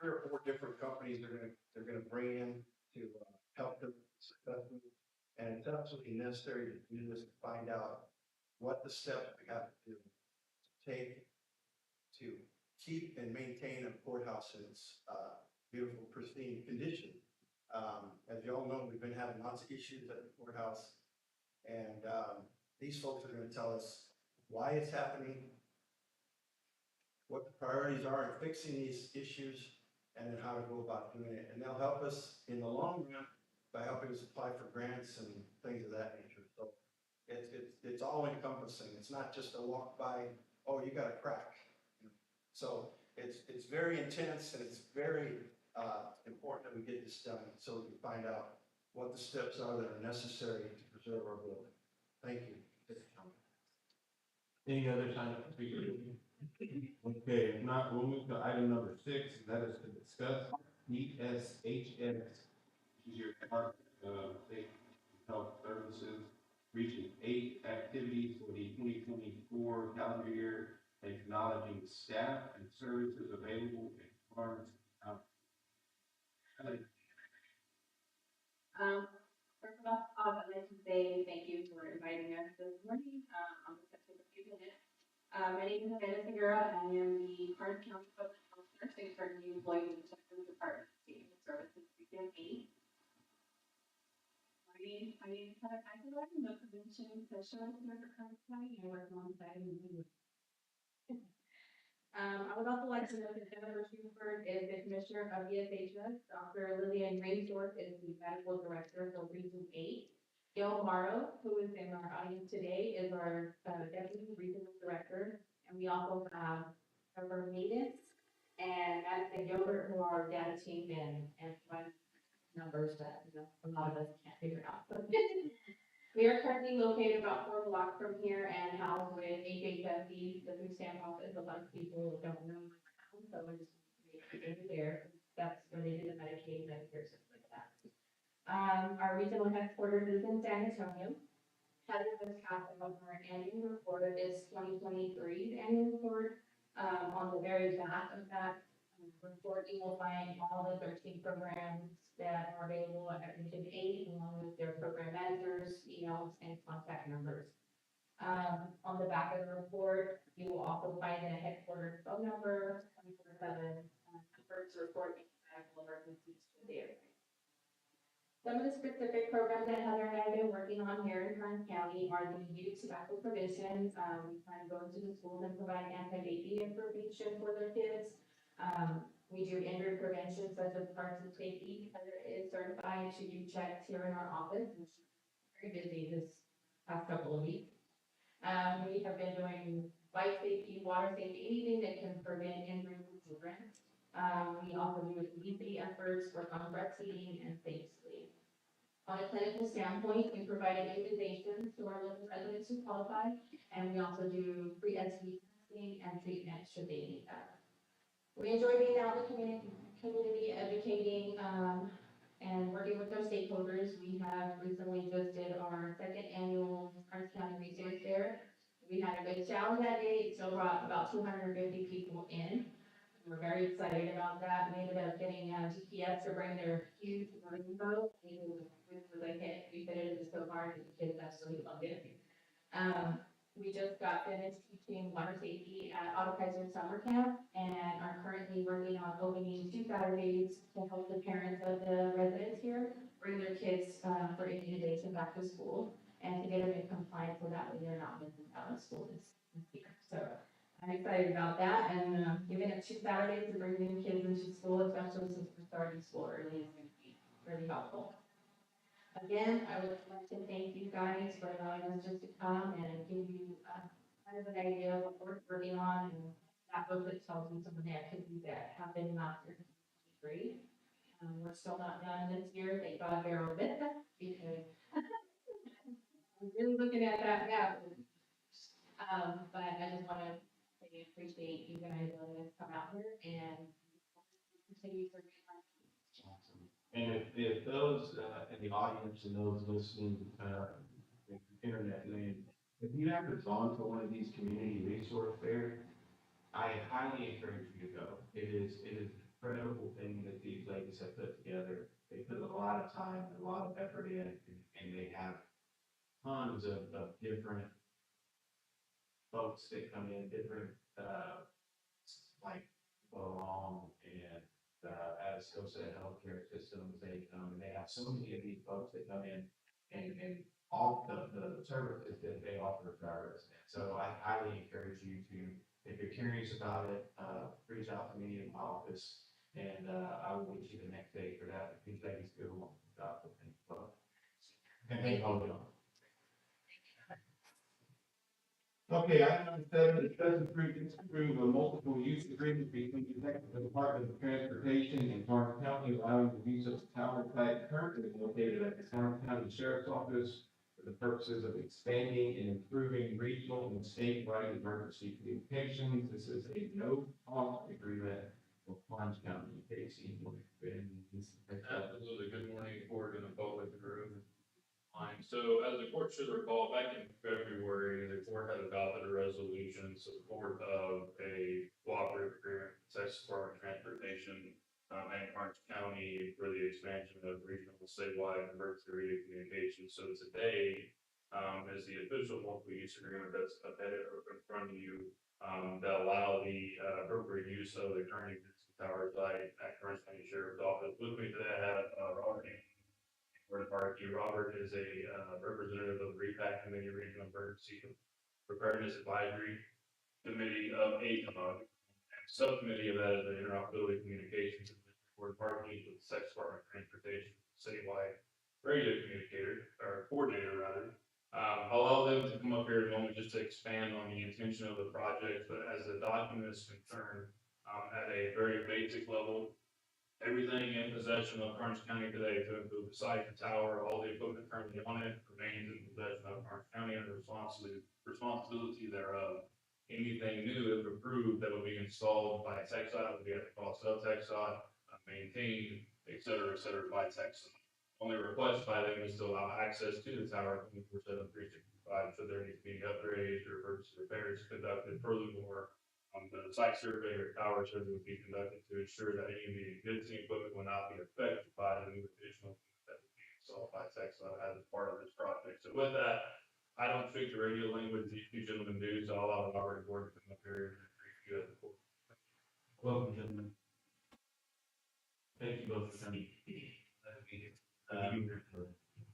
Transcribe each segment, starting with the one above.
3 or 4 different companies they're gonna bring in to help them successfully. And it's absolutely necessary to do this to find out what the steps we have to do to take to keep and maintain a courthouse in its beautiful, pristine condition. As you all know, we've been having lots of issues at the courthouse, and these folks are going to tell us why it's happening, what the priorities are in fixing these issues, and then how to go about doing it. And they'll help us in the long run by helping us apply for grants and things of that nature. So it's all encompassing. It's not just a walk by, oh, you got a crack. So it's very intense and it's very important that we get this done so we can find out what the steps are that are necessary to preserve our building. Thank you. Any other sign up speakers? Okay, if not, we'll move to item number 6, and that is to discuss ESHS, which is your Department of Safety and Health Services, reaching 8 activities for the 2024 calendar year, acknowledging staff and services available in Karnes County. First off, I'd like to say thank you for inviting us this morning. I'm just going to take a few minutes. My name is Amanda Segura. I am the Karnes County Public Health Nurse and currently employed in the Texas Department of Safety and Services Region 8. My name is Heather Eichler. I'm the prevention specialist here at Karnes County. I work alongside you. I would also like to note that Jennifer Schubert is the Commissioner of ESHS. Dr. Lillian Rainsdorf is the Medical Director for Region 8. Gail Morrow, who is in our audience today, is our Deputy Regional Director. And we also have Trevor Maidens and Madison Gilbert, who are data team and run numbers that a lot of us can't figure out. We are currently located about 4 blocks from here and housed with HHSC, the food stamp office. A lot of people don't know, so I just make sure they're there. That's related to Medicaid, Medicare, stuff like that. Our regional headquarters is in San Antonio. Heather just passed out our annual report. This 2023's annual report. On the very back of that report, you will find all the 13 programs that are available at Region 8, along with their program managers, emails, and contact numbers. On the back of the report, you will also find a headquarters phone number, 24/7, first report medical emergencies for the area. Some of the specific programs that Heather and I have been working on here in Karnes County are the youth tobacco prevention. We plan to go into the schools and provide anti-vaping information for their kids. We do injury prevention such as parts of safety. Heather is certified to do checks here in our office. She's very busy this past couple of weeks. We have been doing bike safety, water safety, anything that can prevent injury from children. We also do obesity efforts, work on breastfeeding and safe sleep. On a clinical standpoint, we provide immunizations to our local residents who qualify, and we also do free STD testing and treatment should they need that. We enjoy being out in the community educating and working with our stakeholders. We have recently just did our 2nd annual Karnes County Resource Fair. We had a good challenge that day. It still brought about 250 people in. We're very excited about that. We ended up getting GPS to bring their huge marine boat. We fit it so hard that the kids absolutely loved it. We just got finished teaching water safety at Otto Kaiser Summer Camp and are currently working on opening 2 Saturdays to help the parents of the residents here bring their kids for immunization back to school and to get them in compliance so that way they're not missing out on school this year. So I'm excited about that, and giving it 2 Saturdays to bring new kids into school, especially since we're starting school early, is going to be really helpful. Again, I would like to thank you guys for allowing us just to come and give you kind of an idea of what we're working on, and that booklet tells you some of the activities that have been mastered. Great. We're still not done this year. Thank God Vero with us because I'm really looking at that now. But I just want to say appreciate you guys letting us come out here and continue to read. Awesome. And if those in the audience and those listening in internet land, if you haven't gone to one of these community resource fairs, I highly encourage you to go. It is incredible thing that these ladies have put together. They put a lot of time and a lot of effort in, and they have tons of different folks that come in, different, like, belong and, as Phil said, healthcare systems, they come, and they have so many of these folks that come in and all the services that they offer to our residents. So I highly encourage you to, if you're curious about it, reach out to me in my office, and, I will get you the next day for that. If these ladies do want to adopt the thing, but, and they hold it on. Okay, item number 7, discuss approve a multiple use agreement between the Texas Department of Transportation and Karnes County allowing the use of tower site currently located at the Karnes County Sheriff's Office for the purposes of expanding and improving regional and statewide emergency communications. This is a no-cost agreement for Karnes County. Casey, Absolutely. Good morning, board and the public in the room. So as the court should recall, back in February, the court had adopted a resolution in support of a cooperative agreement with Texas Department of Transportation and Karnes County for the expansion of regional statewide emergency radio communications. So today is the official multiple use agreement that's embedded in front of you that allow the appropriate use of the current existing tower site at Karnes County Sheriff's Office. With me today, I have Robert Robert is a representative of the REPAC Committee, Regional Emergency Preparedness Advisory Committee of ACOG. And subcommittee of that is the Interoperability Communications Board Parking with the Texas Department of Transportation, citywide radio communicator, or coordinator rather. I'll allow them to come up here in a moment just to expand on the intention of the project, but as the document is concerned, at a very basic level, everything in possession of Karnes County today, to include the site, the tower, all the equipment currently on it, remains in possession of Karnes County and the responsibility thereof. Anything new, if approved, that would be installed by TxDOT would be at the cost of TxDOT, maintained, et cetera, by TxDOT. Only request by them is to allow access to the tower 24/7, 365, should there need to be upgrades or emergency repairs conducted. Furthermore, the site survey or tower survey would be conducted to ensure that any of the existing equipment will not be affected by the new additional that would be installed by TxDOT as part of this project. So with that, I don't speak the radio language, these two gentlemen do, so I'll allow Robert and Gordon to come up here and brief you as a board. welcome, gentlemen. Thank you both for coming.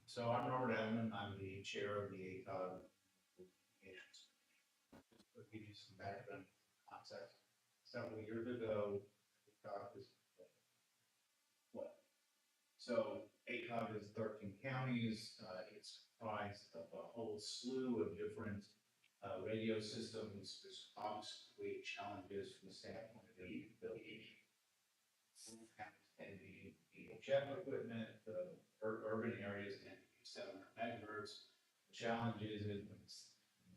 So I'm Robert Edelman, I'm the chair of the ACOG Communications. Just to give you some background context, several years ago, ACOG was what? So ACOG is 13 counties, it's comprised of a whole slew of different radio systems. There's obviously challenges from the standpoint of the ability. Counties tend to be VHF equipment, the urban areas tend to be 700 megahertz. The challenge is when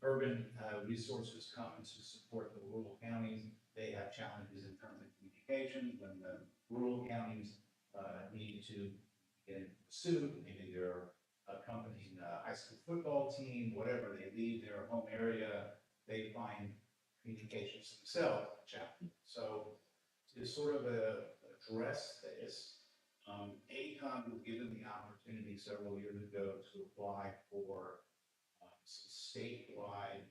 urban resources come to support the rural counties, they have challenges in terms of communication. When the rural counties need to get into pursuit, maybe they're accompanying a high school football team, whatever, they leave their home area, they find communications themselves a challenge. So to sort of address this, ACOG was given the opportunity several years ago to apply for some statewide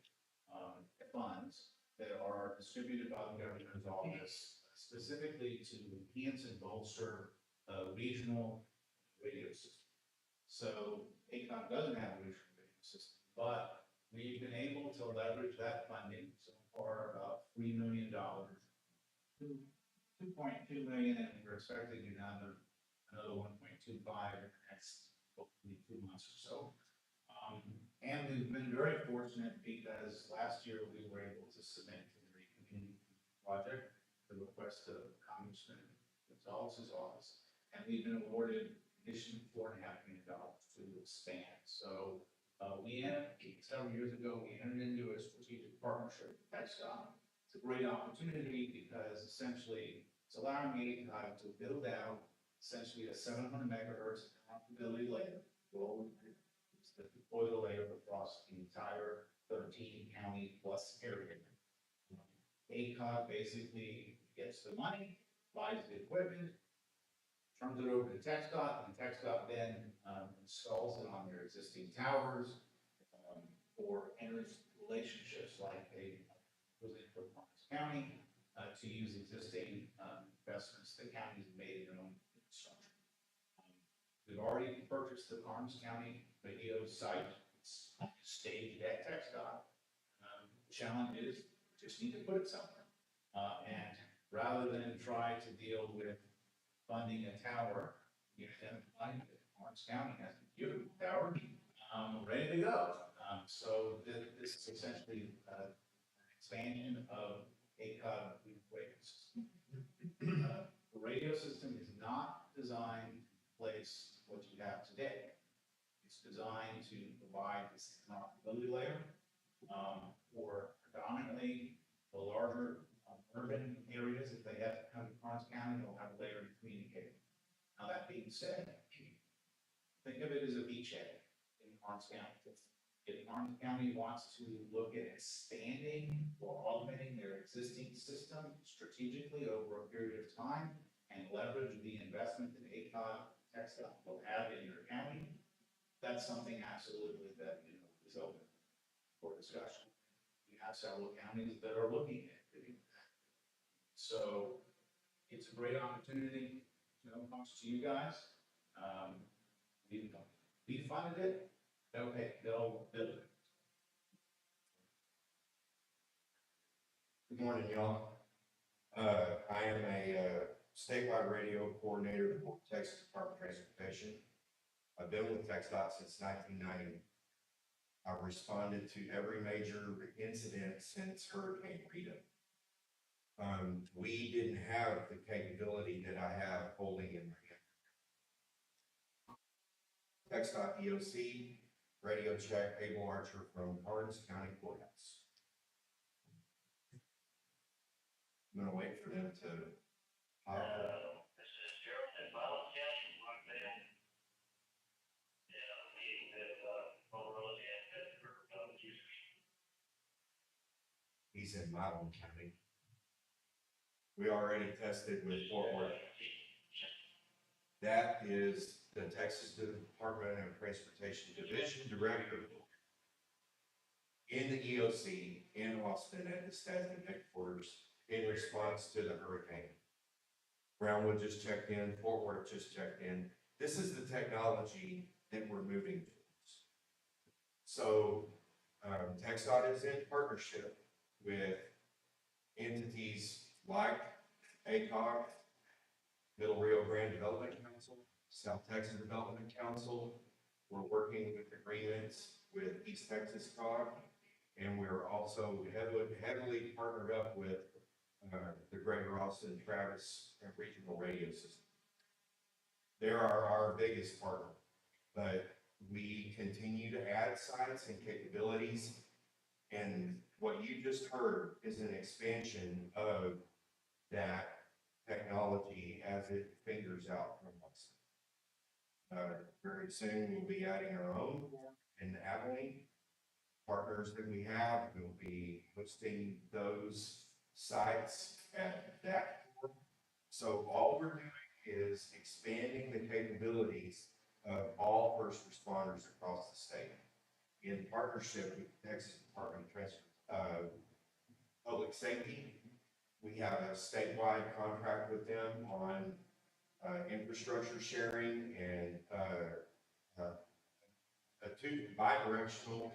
funds that are distributed by the governor's office specifically to enhance and bolster regional radio system. So ACOG doesn't have a regional radio system, but we've been able to leverage that funding so far about $3 million, 2.2 million, and we're expecting another 1.25 in the next hopefully 2 months or so. And we've been very fortunate because last year we were able to submit to the Community Project the request of Congressman Gonzalez's office, and we've been awarded additional $4.5 million to expand. So several years ago, we entered into a strategic partnership with TxDOT. It's a great opportunity because essentially it's allowing ACOG to build out essentially a 700 megahertz interoperability layer, to deploy the layer across the entire 13 county plus area. ACOG basically gets the money, buys the equipment, turns it over to TxDOT, and TxDOT then installs it on their existing towers, or enters relationships like a, was it for Karnes County, to use existing investments the county's made in their own infrastructure. We've already purchased the Karnes County radio site, it's staged at TxDOT. The challenge is, just need to put it somewhere. And rather than try to deal with funding a tower, you know, Karnes County has a beautiful tower, ready to go. So this is essentially an expansion of ACOG radio system. The radio system is not designed to replace what you have today. It's designed to provide this interoperability layer for predominantly the larger urban areas. If they have to come to Karnes County, they'll have a layer to communicate. Now, that being said, think of it as a beachhead in Karnes County. If Karnes County wants to look at expanding or augmenting their existing system strategically over a period of time and leverage the investment that ACOG TxDOT will have in your county, that's something absolutely that, you know, is open for discussion. We have several counties that are looking at doing that. So it's a great opportunity, you know, comes to you guys. We funded it, okay, they'll build it. Good morning, y'all. I am a statewide radio coordinator for Texas Department of Transportation. I've been with TxDOT since 1990. I've responded to every major incident since Hurricane Rita. We didn't have the capability that I have holding in my hand. TxDOT EOC, radio check, Abel Archer from Karnes County Courthouse. I'm gonna wait for them to. This is Gerald in Baldwin County, Rockville. Yeah, meeting with, Motorola and Pittsburgh, users. He's in Milam County. We already tested with Fort Worth. That is the Texas Department of Transportation Division Director in the EOC in Austin at the STASN headquarters in response to the hurricane. Brownwood just checked in, Fort Worth just checked in. This is the technology that we're moving towards. So TxDOT is in partnership with entities like ACOG, Middle Rio Grande Development Council, South Texas Development Council. We're working with agreements with East Texas COG, and we're also heavily partnered up with the Greg Ross and Travis Regional Radio System. They are our biggest partner, but we continue to add sites and capabilities. And what you just heard is an expansion of that technology as it fingers out from us. Very soon we'll be adding our own in Abilene. Partners that we have will be hosting those sites at that. So all we're doing is expanding the capabilities of all first responders across the state in partnership with the Texas Department of Public Safety. We have a statewide contract with them on infrastructure sharing and a two bi-directional.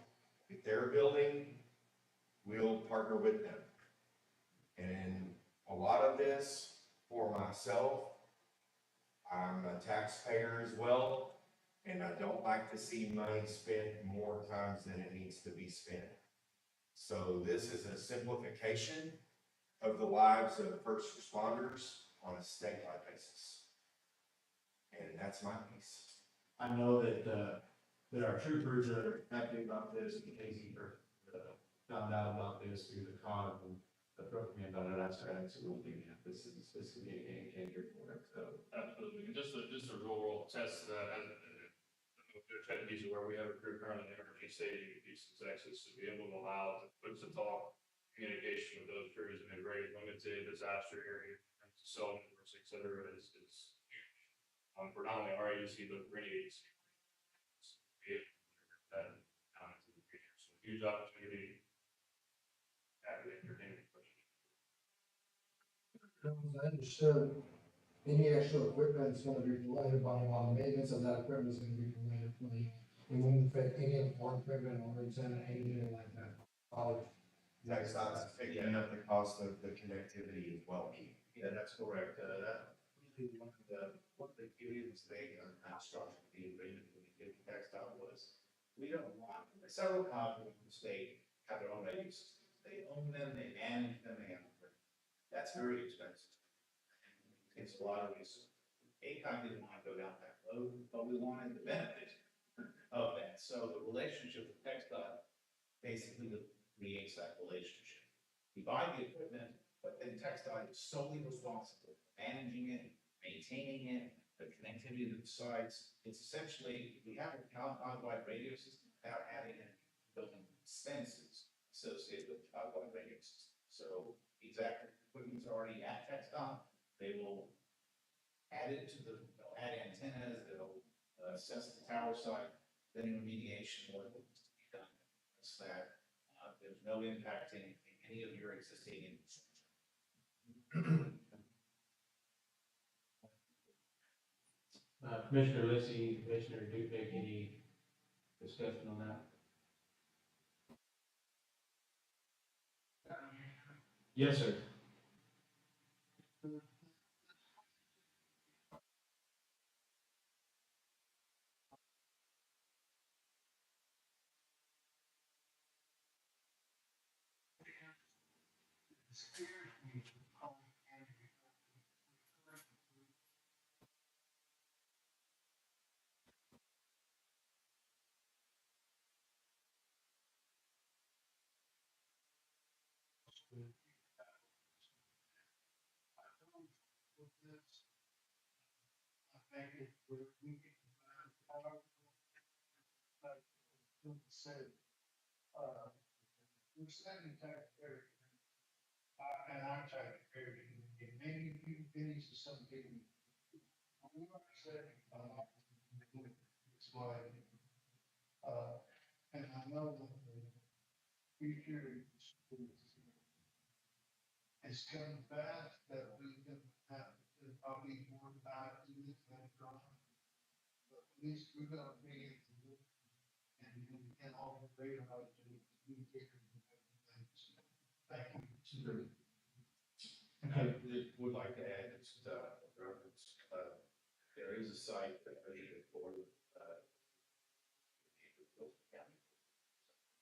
If they're building, we'll partner with them. And a lot of this for myself, I'm a taxpayer as well, and I don't like to see money spent more times than it needs to be spent. So this is a simplification of the lives of first responders on a statewide basis. And that's my piece. I know that our troopers are happy about this, and Casey found out about this through the COG and approached me about it. I said, absolutely, man, this could be a game changer for us, so. Absolutely, and just a real world test that, as there's entities where we have a crew currently in Energy Stadium, Houston, Texas, to be able to allow to put to talk communication with those crews in a very limited disaster area, and so cetera, is huge. For not only our agency, but for any agency. That, into the future, so huge opportunity. Happy to entertain any questions. As I understood, any extra equipment is gonna be provided by, maintenance of that equipment is gonna be provided by, it won't affect any of our equipment or anything like that. That's not picking up the cost of the connectivity as well. Yeah, that's correct. That really one of the beauties they constructed the agreement when we did textile was, we don't want, several counties in the state have their own radio systems. They own them, they manage them, they have them. That's very expensive. It's a lot of resources. ACOG didn't want to go down that road, but we wanted the benefit of that. So the relationship with textile basically creates that relationship. We buy the equipment, but then textile is solely responsible for managing it, maintaining it, the connectivity to the sites. It's essentially, we have a cloud-wide radio system without adding in building expenses associated with the cloud-wide radio system. So exactly, equipment's already at textile, they will add it to the, they'll add antennas, they'll assess the tower site, then remediation work needs to be done. So that there's no impact in any of your existing infrastructure. Commissioner Lissy, Commissioner Dupik, any discussion on that? Yes, sir. We're sending taxpayers, and I'm taxpayer, and maybe you pennies to some people. We are setting, it's like, and I know that the future is coming fast, that we can have, probably more time to this later on. But at least we're gonna be, and all the greater opportunity to communicate and things. Thank you. I would like to add, it's, reference, there is a site that I did for,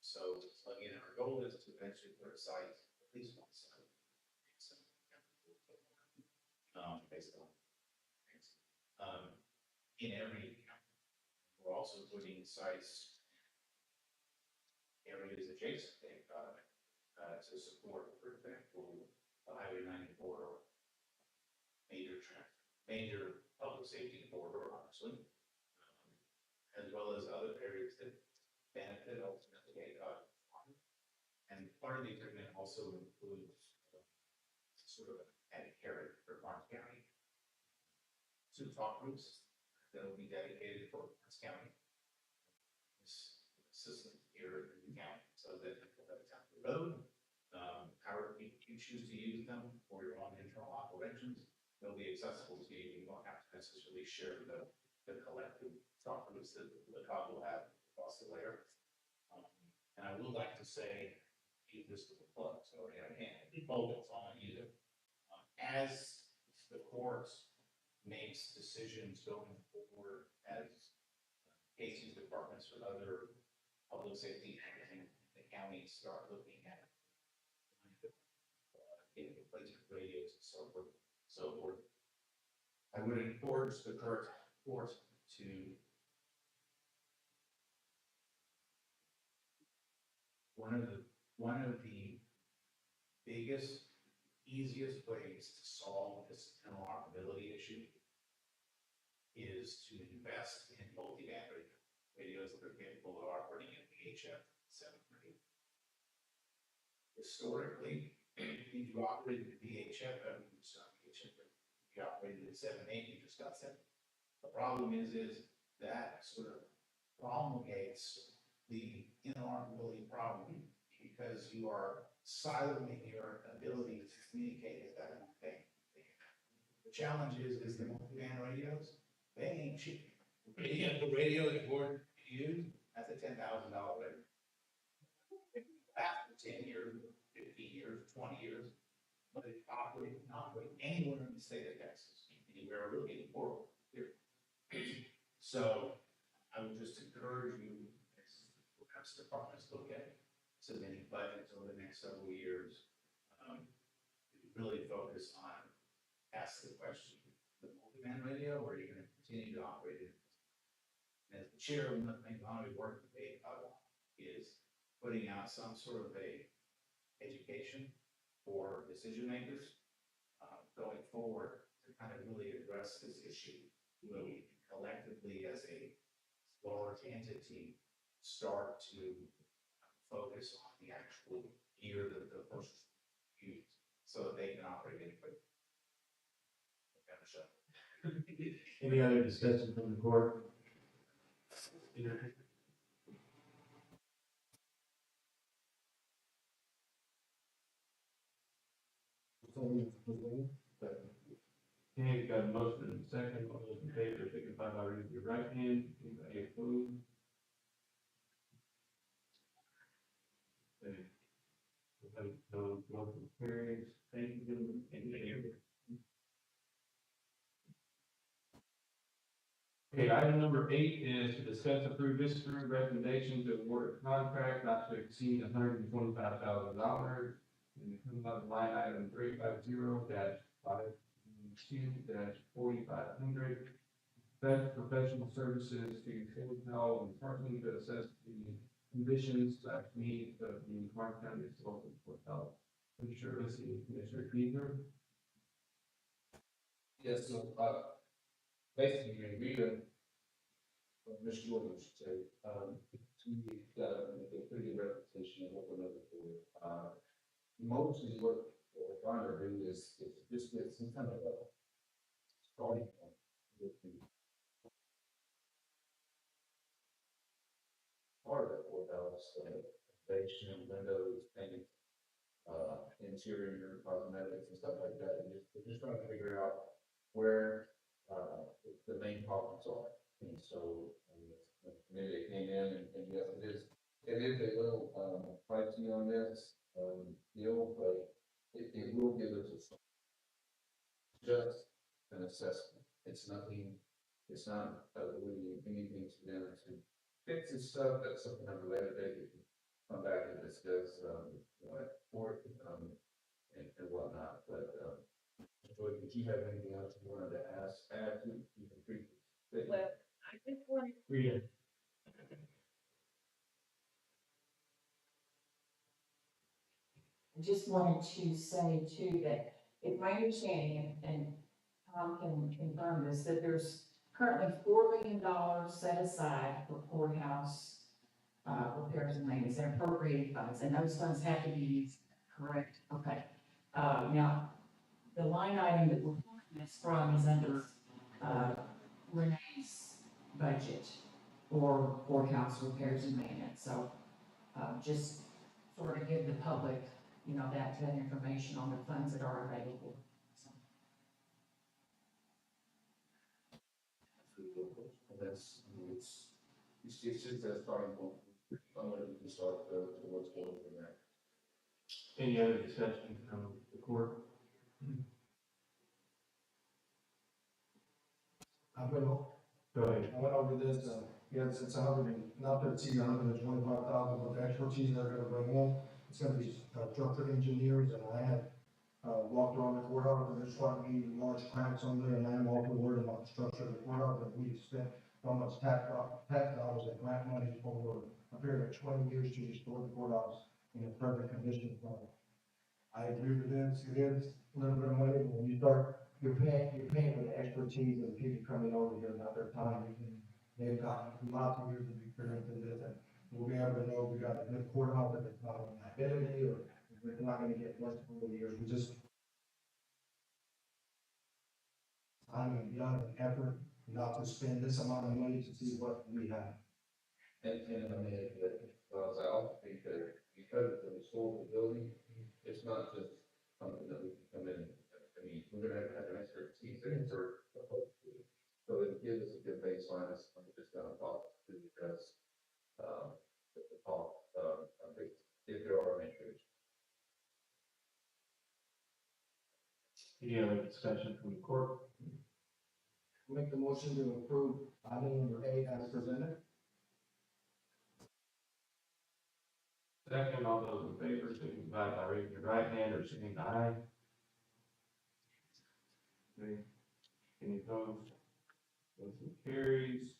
so, again, our goal is to eventually put a site, at least one site. Based on, in every county. We're also putting sites, areas adjacent to support, for example, the Highway 90 corridor, major public safety corridor, honestly, as well as other areas that benefit ultimately ACOG. And part of the agreement also includes sort of an added carrot for Karnes County. 2 talk groups that will be dedicated for Karnes County. This system here in the county, so that people have down the road, however you choose to use them for your own internal operations, they'll be accessible to you. You don't have to necessarily share the collective talk groups that the COG will have across the layer. And I would like to say, use this as a plug, so I can't hold it on either. As the courts makes decisions going forward, as cases departments or other public safety and the county start looking at replacement radios and so forth. I would encourage the current court to one of the biggest, easiest ways to solve this interoperability issue is to invest in multi-band radios that are capable of operating in VHF 730. Historically, if you operated in VHF, VHF you operated at 7, 8, you just got 7. The problem is that sort of promulgates the interoperability problem because you are siloing your ability to communicate with that thing. The challenge is the multi-band radios, they ain't cheap. The radio that Gordon used, that's a $10,000 radio. After 10 years, 15 years, 20 years, but it operated, not anywhere in the state of Texas, anywhere really in the world. Here. So I would just encourage you, perhaps departments look at submitting budgets over the next several years. Really focus on, ask the question, the multi-band radio, or are you gonna continue to operate it? And as the chair, one of the things I want to work with is putting out some sort of a education for decision makers going forward to kind of really address this issue. Where we collectively, as a smaller entity, start to focus on the actual gear that the person use so that they can operate anyway. Any other discussion from the court? Okay, we got a motion and a second, all those in favor, signify by raising your right hand, anybody opposed? Okay. So, motion carries, thank you, and thank you. Okay, item number 8 is to discuss approved district recommendation to award a contract not to exceed $125,000 in the line item 350-5-4500. Best professional services to hotel and parking to assess the conditions/needs of the Karnes County Consultant for Health. Commissioner Lissy, Commissioner Krieger. Yes, so, basically, Mr. Jordan should say, to me, a pretty good reputation of what we're looking for. Mostly what we're trying to do is just get some kind of a starting point with the part of the courthouse, foundation, windows, paint, interior cosmetics and stuff like that, and just trying to figure out where, the main problems are. And so, maybe they came in and yes, it is a little, pricey on this, deal, but it will give us just an assessment. It's nothing, it's not, really anything to them to fix this stuff, that's something at a later date, we can come back and discuss, at court, and whatnot, but, Joy, did you have anything else you wanted to add to, you can treat this? Well, I just wanted Read it. I just wanted to say too that it's my understanding, and Tom can confirm this, that there's currently $4 million set aside for courthouse repairs and maintenance and appropriated funds, and those funds have to be used, correct? Okay. Now, the line item that we're pulling this from is under Renee's budget for courthouse repairs and maintenance, so just sort of give the public, that information on the funds that are available. So. That's, it's just a starting point. I'm gonna start to what's going from there. Any other discussion from the court? I will. Go ahead. I went over this, yes, it's not to exceed $125,000, but the expertise they're gonna bring in, it's gonna be structural engineers, and I had walked around the courthouse, and there's quite a few large cracks on there, and I am also worried about the structure of the courthouse, and we spent so much tax dollars and grant money over a period of 20 years to restore the courthouse in a perfect condition. I agree with this, it is a little bit of money, but when you start, you're paying for the expertise of the people coming over here, not their time. They've got lots of years of experience in this, and we'll be able to know if we got a good courthouse, if it's not on liability, or if we're not gonna get much over the years. We just time and blood and effort not to spend this amount of money to see what we have. And I mean, I also think that because it's a historical building, it's not just something that we can come in, I mean, we're gonna have an expertise there for. So it gives us a good baseline, as I'm just gonna talk to address, the talk, I think, if there are issues. Any other discussion from the court? Make the motion to approve item number 8 as presented. Second, all those in favor, signify by raising your right hand or saying aye. Okay. Any opposed? Motion carries.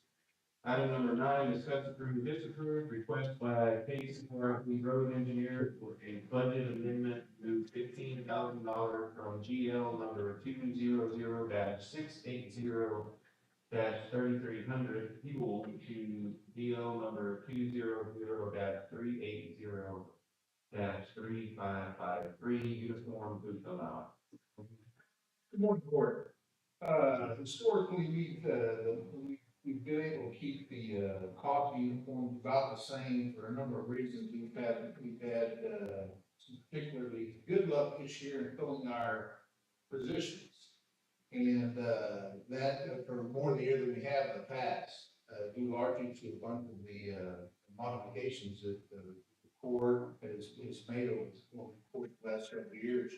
Item number 9, discuss approve, disapprove, request by Casey Road Engineer for a budget amendment to move $15,000 from GL number 200-680-3300 fuel to GL number 200-380-3553 uniform food allowance. Good morning, board. Historically, we've been able to keep the, cost of uniforms about the same for a number of reasons. We've had, some particularly good luck this year in filling our positions. And, that for more of the year than we have in the past, due largely to a bunch of the, modifications that the court has made over the last several years.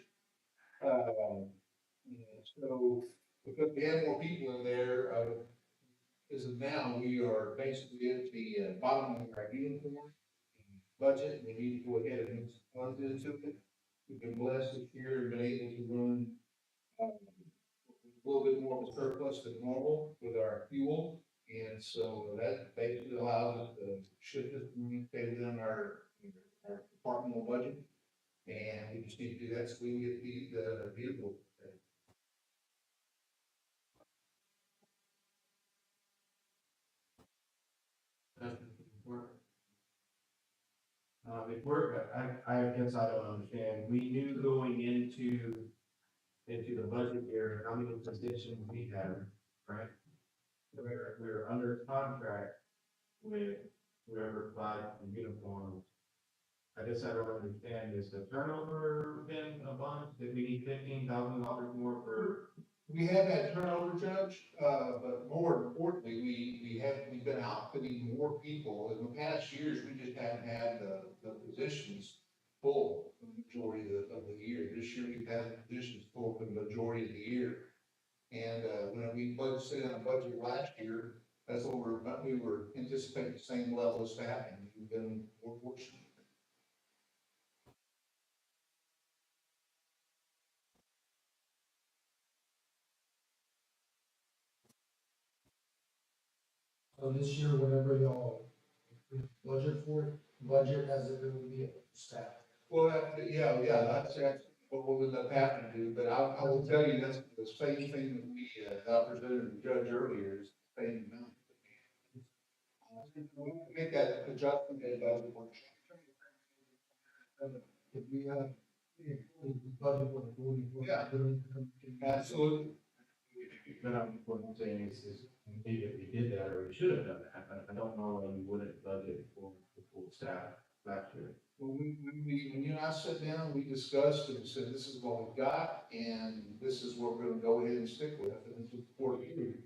So, because we have more people in there, as of now, we are basically at the bottom of our uniform budget. We need to go ahead and move some funds into it. We've been blessed this year and been able to run a little bit more of a surplus than normal with our fuel. And so that basically allows us to shift this money, stay within our departmental budget. And we just need to do that so we can get the vehicle. I guess I don't understand. We knew going into the budget year, how many positions we have, right? We're under contract with whoever provides the uniforms. I guess I don't understand, is the turnover been a bunch? Did we need $15,000 more for? We have had turnover, Judge, but more importantly, we've been outfitting more people. In the past years, we just haven't had the positions full for the majority of the year. This year, we've had the positions full for the majority of the year. And, when we budgeted on a budget last year, that's what we were anticipating the same level of staffing. We've been more fortunate. So this year, whatever y'all budget for, budget as if it would be staff. Well, that's what we'll end up having to do, but I will tell you, that's the same thing that we, I presented to the judge earlier, is the same amount. We make that adjustment at budget workshop. If we have, budget for the 44. Yeah. Absolutely. What I'm saying is maybe if we did that, or we should have done that, but I don't know why we wouldn't budget for the full staff last year. Well, when you and I sat down, we discussed and said, this is what we've got, and this is what we're gonna go ahead and stick with, and this is for you.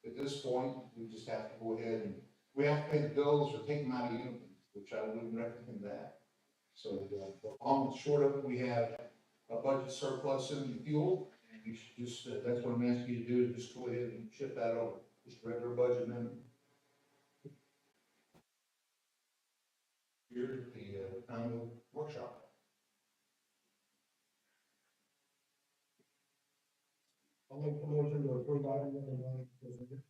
At this point, we just have to go ahead and, we have to pay the bills or take them out of uniforms, which I wouldn't recommend that. So, the long and short of it, we have a budget surplus in the fuel, and you should just, that's what I'm asking you to do, is just go ahead and shift that over, just regular budget amendment. Here's the, final workshop. I'll make the motion to approve item number 9 presented.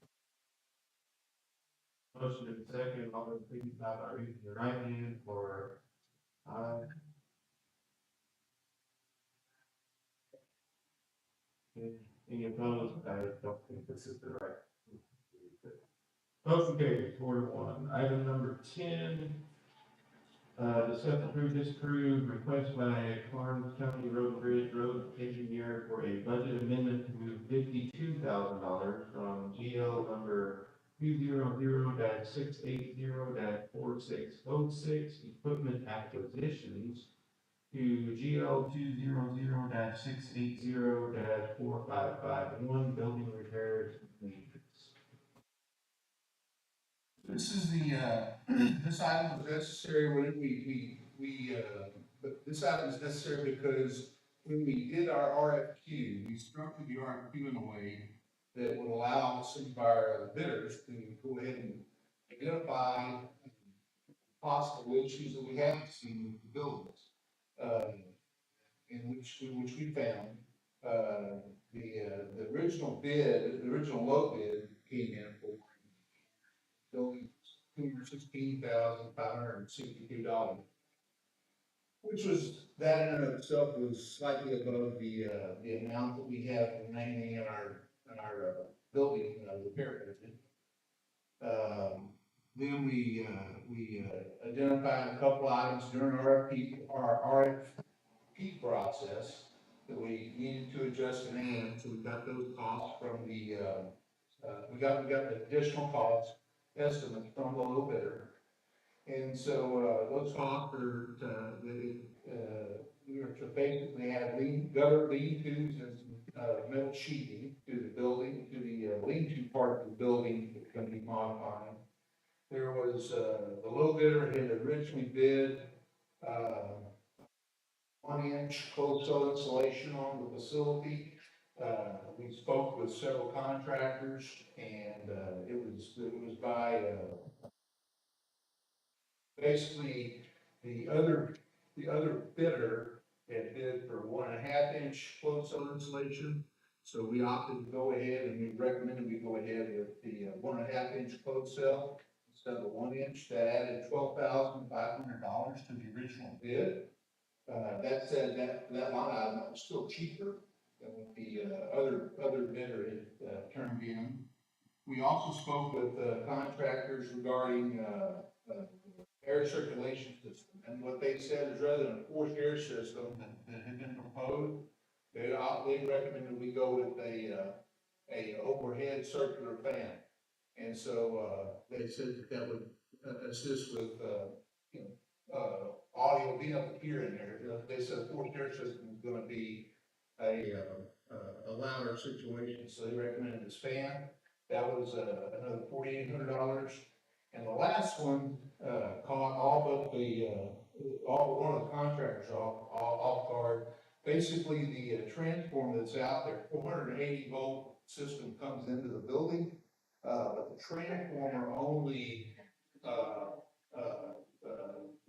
Motion in second, all those please by raising your right hand for aye. Any opposed? I don't think this is the right. Motion carries 4-1. Item number 10, discuss approve, disapprove, request by Karnes County Road Bridge Road Engineer for a budget amendment to move $52,000 $10,000 from GL number 200-680-4606, equipment acquisitions, to GL 200-680-4551, building repairs and maintenance. This is this item was necessary when but this item is necessary because when we did our RFQ, we structured the RFQ in a way that would allow some of our bidders to go ahead and identify possible issues that we have seen with the buildings. In which we found, the original bid, the original low bid came in for building $216,562, which was, that in and of itself was slightly above the amount that we have remaining in our building repair budget. Then we identified a couple items during our RFP process that we needed to adjust and add, so we got those costs from we got the additional costs estimates from the low bidder. And so, those costs are, we were to basically add gutter lean-tos and metal sheeting to the building, to the lean-to part of the building that's gonna be modifying. There was, the low bidder had originally bid, 1-inch closed cell insulation on the facility. We spoke with several contractors, and it was by basically the other bidder had bid for 1.5-inch closed cell insulation. So we opted to go ahead, and we recommended we go ahead with the 1.5-inch closed cell instead of the 1-inch. That added $12,500 to the original bid. That said, that line item was still cheaper than what the other bidder had turned in. We also spoke with contractors regarding air circulation system, and what they said is rather than a forced air system that had been proposed, they recommended we go with a overhead circular fan. And so they said that would assist with audio being able to hear in there. They said the forced air system is going to be a louder situation, so they recommended this fan. That was another $4,800. And the last one caught all but one of the contractors off guard. Basically, the transformer that's out there, 480 volt system comes into the building, but the transformer only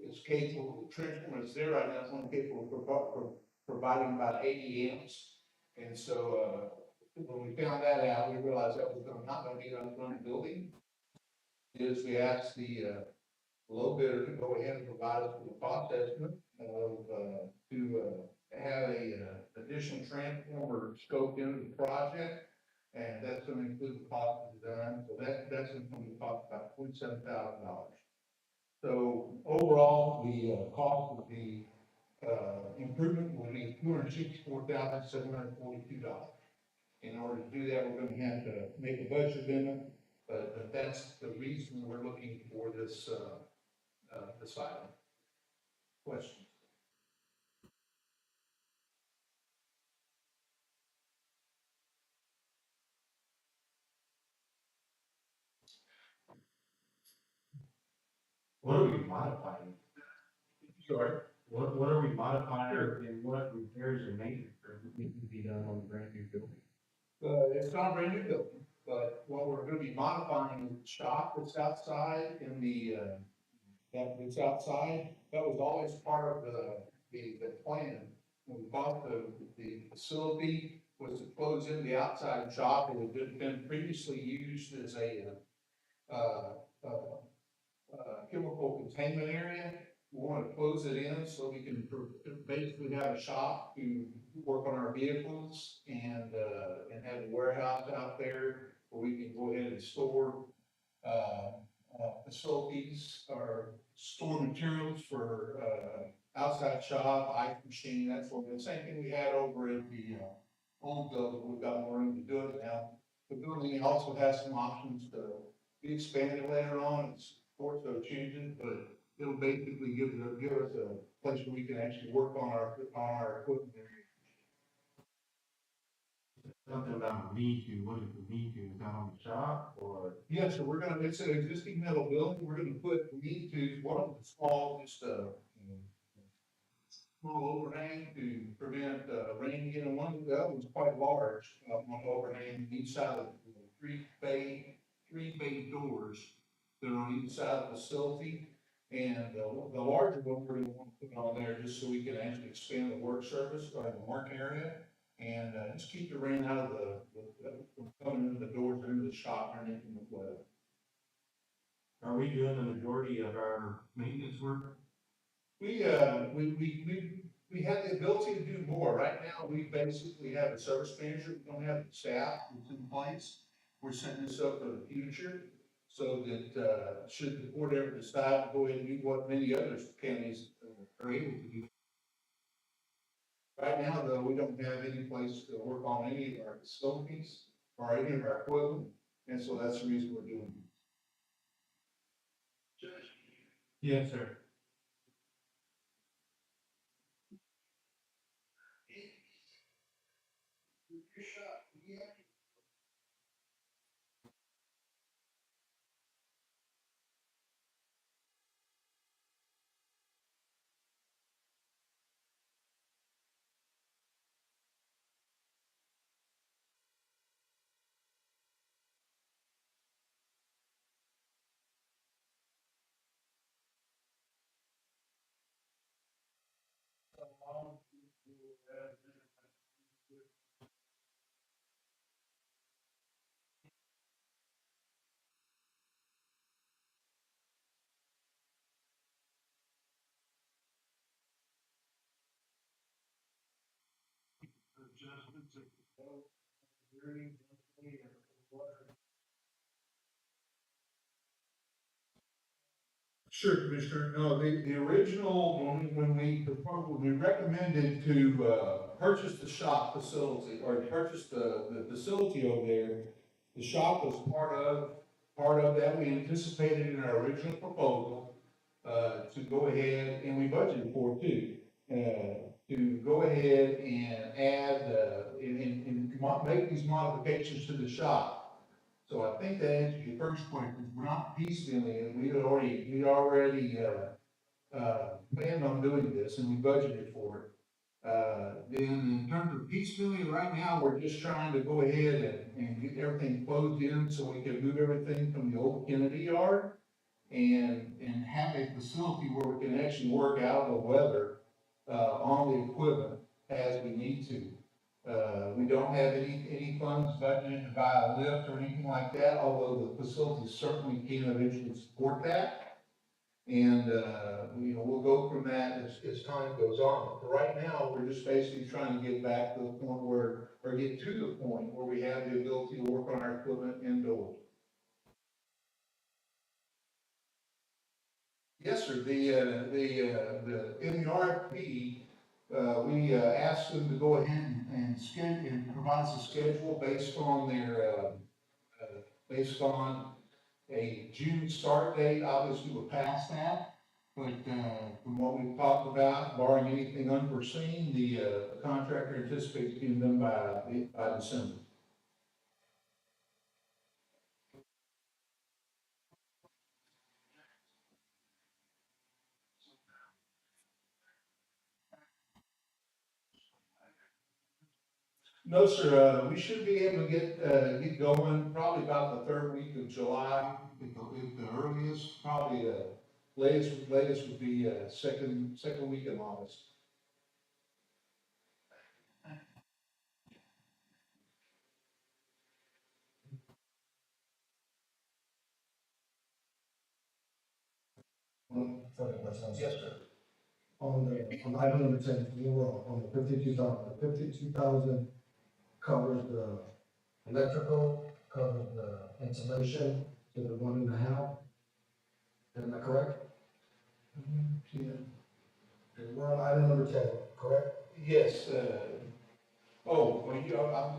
is capable. The transformer is there right now. It's only capable of providing about 80 amps. And so when we found that out, we realized that was not going to be enough to run the building. Is we asked the low bidder to go ahead and provide us with a cost estimate of to have a additional transformer scoped into the project, and that's going to include the cost of the design. So that's going to cost about $27,000. So overall, the cost of the improvement will be $264,742. In order to do that, we're going to have to make a budget amendment, but that's the reason we're looking for this this item. Questions? What are we modifying? Sure. What are we modifying, and what repairs and maintenance need to be done on the brand new building? It's not a brand new building, but what we're going to be modifying is the shop that's outside in that's outside. That was always part of the plan. When we bought the facility, was to close in the outside shop. It had been previously used as a chemical containment area. We want to close it in so we can basically have a shop to work on our vehicles and have a warehouse out there where we can go ahead and store facilities or store materials for outside shop, ice machine, that sort of thing. Same thing we had over in the old building. We've got more room to do it now. the building also has some options to be expanded later on, if support so chooses, but it'll basically give us a place where we can actually work on our equipment. Something about lean-to, what is the lean-to, is that on the shop, or? Yes, so it's an existing metal building, we're gonna put lean-tos, one of them small, just small overhang to prevent, rain getting, the other one's quite large, one overhang each side of the three bay doors that are on each side of the facility. And, the larger one, we're gonna want to put on there just so we can actually expand the work surface or the work area. And, just keep the rain out of from coming into the doors or into the shop or anything like that. Are we doing the majority of our maintenance work? We have the ability to do more. Right now, we basically have a service manager, we don't have the staff that's in place. We're setting this up for the future, so that, should the board ever decide to go ahead and do what many other counties are able to do. Right now, though, we don't have any place to work on any of our facilities or any of our equipment, and so that's the reason we're doing it. Yes, sir. Sure, Commissioner. No, the original, when we recommended to, purchase the shop facility, or purchase the facility over there, the shop was part of that. We anticipated in our original proposal, to go ahead, and we budgeted for it too, to go ahead and add, make these modifications to the shop. So I think that answers your first question. We're not piecemealing it. We already planned on doing this and we budgeted for it. Then in terms of piecemealing, right now, we're just trying to go ahead and get everything closed in so we can move everything from the old Kennedy yard and have a facility where we can actually work out of the weather, on the equipment as we need to. We don't have any funds budgeted to buy a lift or anything like that, although the facility certainly can eventually support that. And, we'll go from that as time goes on. But for right now, we're just basically trying to get back to the point or get to the point where we have the ability to work on our equipment indoors. Yes, sir. In the RFP, we asked them to go ahead and provide us a schedule based on based on a June start date. Obviously, we're past that, but from what we've talked about, barring anything unforeseen, the contractor anticipates being done by December. No, sir, we should be able to get going probably about the third week of July, at the earliest, probably the latest would be, second week in August. Further questions? Yes, sir. On item number 10, you were on the 52,000. The 52,000 covers the electrical, covers the insulation to the 1.5. Am I correct? Yeah. Okay, we're on item number 10, correct? Yes, I'm sorry,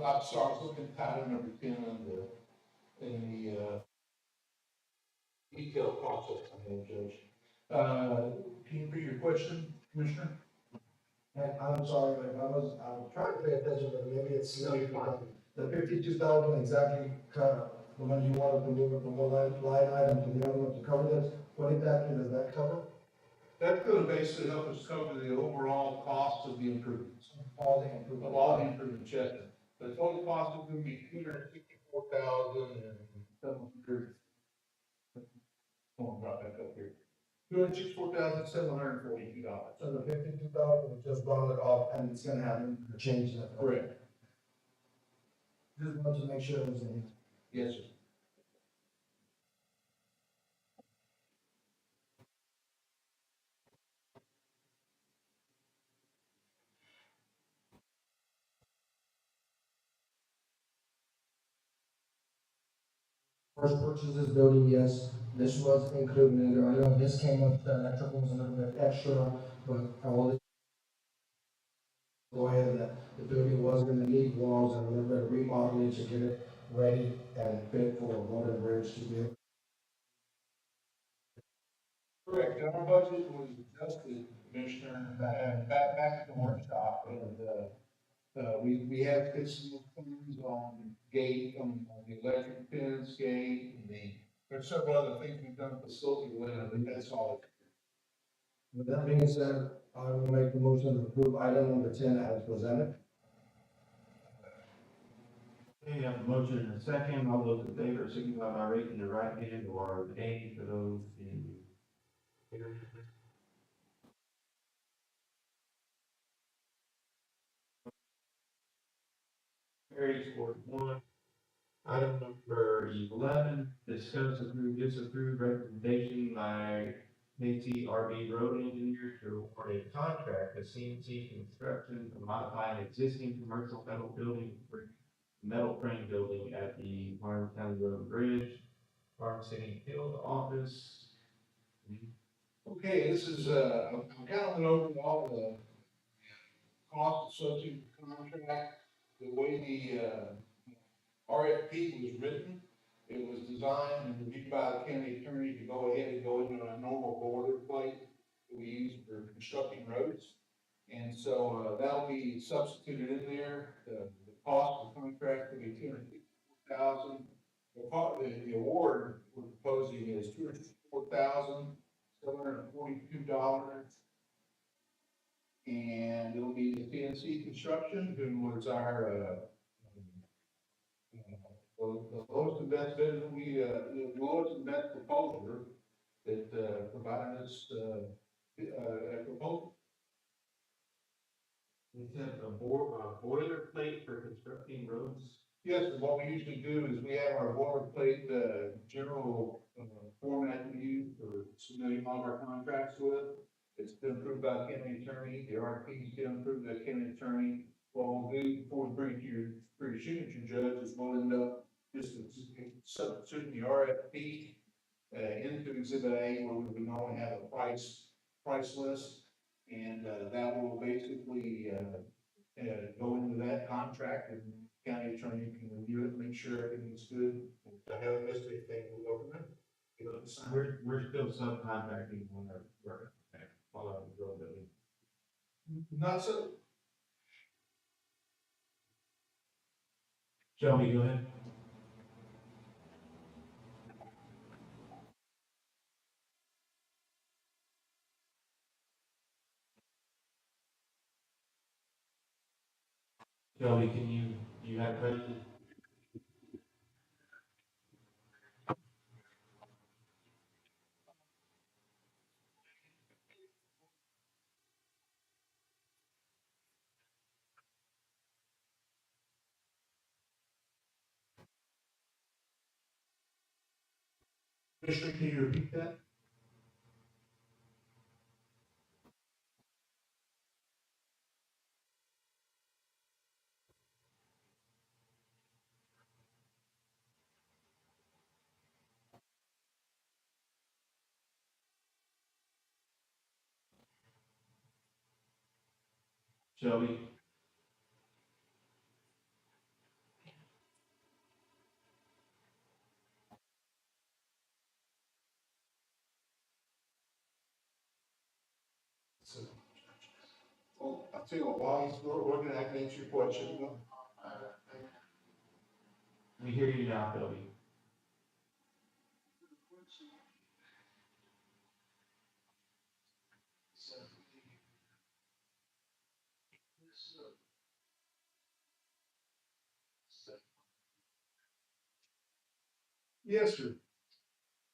I was looking at item number 10 on the in the, detailed process, I think, Judge. Can you repeat your question, Commissioner? And I'm sorry, I'm trying to pay attention, but maybe it's. No, you're fine. The 52,000 exactly, the one you wanted to move it from one line item to the other one to cover this, what exactly does that cover? That's gonna basically help us cover the overall cost of the improvements. All the improvements. Of all the improvements, yes. The total cost is gonna be $264,700. Hold on, drop back up here. $264,742. So the 52,000 was just rounded off and it's gonna have a change in it. Correct. Just wanted to make sure it was in. Yes, sir. First purchase this building, yes, this was included in there, I know this came with, the electrical was a little bit extra, but I will go ahead, that the building was gonna need walls and a little bit of remodeling to get it ready and fit for road and bridge to be able. Correct, our budget was adjusted, Commissioner, back at the workshop, and, we have fixed some things on gate, on the electric fence gate, and there's several other things we've done facility related, but that's all. With that being said, I will make the motion to approve item number 10 as presented. Okay, I have a motion and a second. All those in favor signify by raising the right hand or nay for those in. Carries 4-1. Item number 11, discuss approve, disapprove recommendation by Nancy RB Road Engineer to award a contract to CNC Construction to modify an existing commercial metal frame building at the Farm County Road Bridge, Farm City Field Office. Okay, this is, I'm kind of went over all the costs associated with the contract, the way the, RFP was written. It was designed and reviewed by the county attorney to go ahead and go into a normal boilerplate that we use for constructing roads. And so, that'll be substituted in there. The cost of the contract will be $254,000. The award we're proposing is $204,742. And it'll be the CNC Construction, who was our, the lowest and best bid will be, the lowest and best proposer that, provided us, a proposal. You said a boilerplate for constructing roads? Yes, and what we usually do is we have our boilerplate, general, format we use for submitting all of our contracts with. It's been approved by the county attorney, the RFP's been approved by the county attorney. What we'll do before we bring it to your signature, judge, is we'll end up just substituting the RFP, into Exhibit A, where we would normally have a price list. And, that will basically, go into that contract, and county attorney can review it, make sure everything's good. If I haven't missed anything, we'll go from there. We're still subcontracting on our work. Follow the road building. Not so. Shelby, go ahead. Shelby, you have a question? Commissioner, can you repeat that? Shelby? I'll tell you what, while he's working, I can answer your question. We hear you now, Toby. Yes, sir.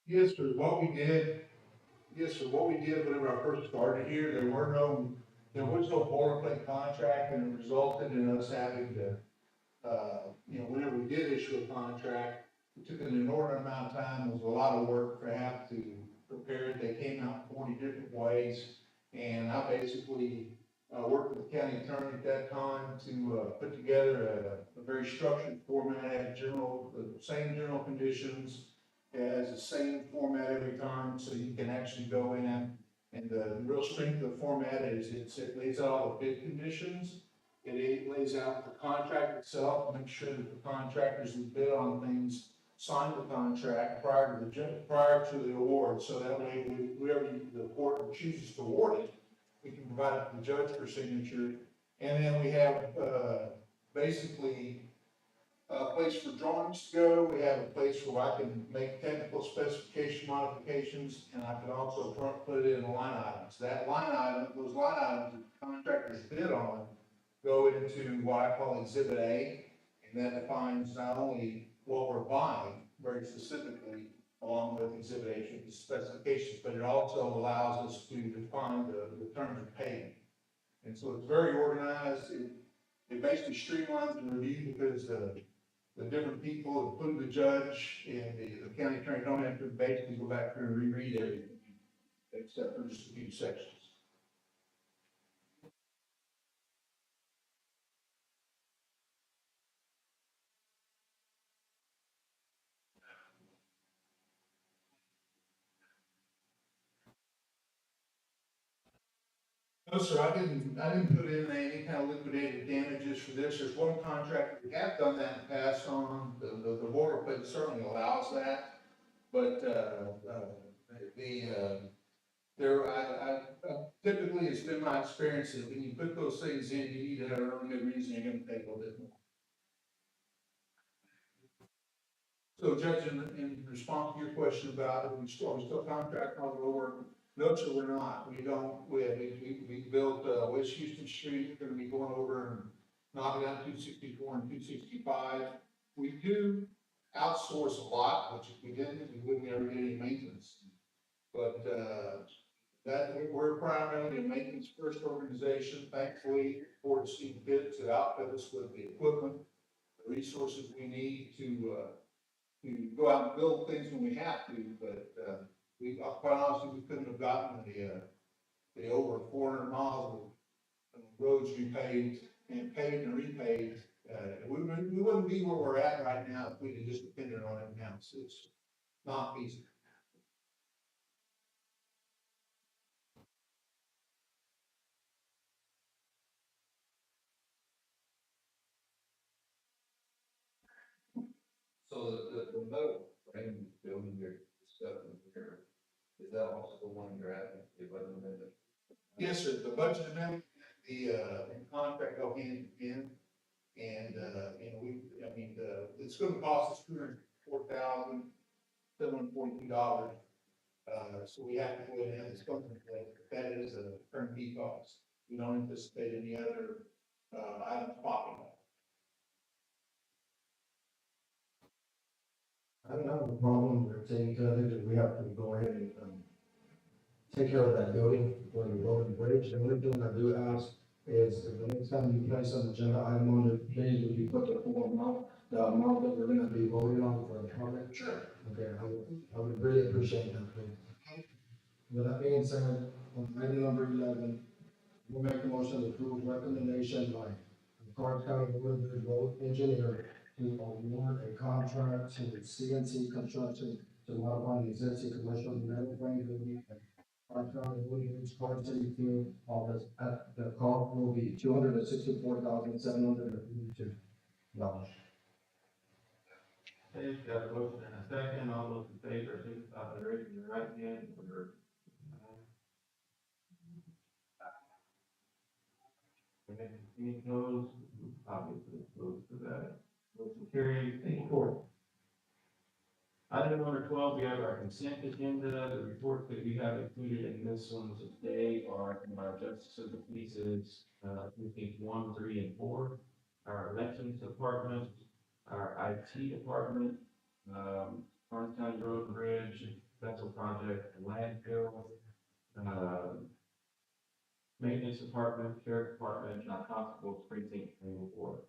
Yes, sir, what we did whenever I first started here, there was no boilerplate contract, and it resulted in us having to, whenever we did issue a contract, it took an inordinate amount of time, it was a lot of work to have to prepare it, they came out 40 different ways. And I basically, worked with the county attorney at that time to, put together a very structured format, had the same general conditions, has the same format every time, so you can actually go in. And the real strength of the format is it lays out all the bid conditions. It lays out the contract itself, make sure that the contractors who bid on things sign the contract prior to the award, so that way, whoever the court chooses to award it, we can provide it to the judge for signature. And then we have, basically, a place for drawings to go, we have a place where I can make technical specification modifications, and I can also put it in line items. Those line items that the contractors bid on go into what I call Exhibit A, and that defines not only what we're buying very specifically, along with Exhibit A, the specifications, but it also allows us to define the terms of payment. And so it's very organized, it basically streamlines the review because the different people, including the judge and the county attorney, don't have to basically go back through and reread everything, except for just a few sections. No, sir, I didn't put in any kind of liquidated damages for this. There's one contract, we have done that in the past on, the boilerplate certainly allows that. But, typically, it's been my experience that when you put those things in, you need to have a really good reason you're gonna pay a little bit more. So Judge, in response to your question about, are we still contracting on the lower, no, sir, we're not. We don't, we built, West Houston Street, we're gonna be going over and knocking out 264 and 265. We do outsource a lot, which if we didn't, we wouldn't ever get any maintenance. But, we're primarily a maintenance first organization. Thankfully, Ford Steve fit to outfit us with the equipment, the resources we need to go out and build things when we have to, but, quite honestly, we couldn't have gotten the over 400 miles of roads repaved and paved and repaved. We wouldn't be where we're at right now if we'd have just depended on it now. So it's not feasible. So the metal frame building your stuff in here, is that also the one you're at, the budget amendment? Yes, sir. The budget amendment, the contract go hand in hand. And, it's gonna cost us $204,742. So we have to go ahead and have this company, that is a turnkey cost. We don't anticipate any other, items popping up. I don't have a problem with taking care of it, we have to go ahead and, take care of that building, for the road and bridge. The only thing I do ask is, if the next time you place an agenda item on it, please, would you put the full amount, the amount that we're gonna be voting on for the comment? Sure. Okay, I would really appreciate that, please. With that being said, on item number 11, we'll make a motion to approve recommendation by the Karnes County Board of Road Engineer to award a contract to CNC Construction to modify the existing commercial metal frame building at Karnes County Woodlands, Karnes City Field. All this, the cost will be $264,752. Okay, got a motion and a second, all those in favor, signify by raising your right hand for, Any opposed? Obviously opposed to that. Motion carries. Thank you, Court. Item number 12, we have our consent agenda. The reports that we have included in this one today are from our justice of the peace, precinct 1, 3, and 4, our elections department, our IT department, Karnes County Road and Bridge, special project, landfill, maintenance department, sheriff department, and our hospitals, precinct 3 and 4.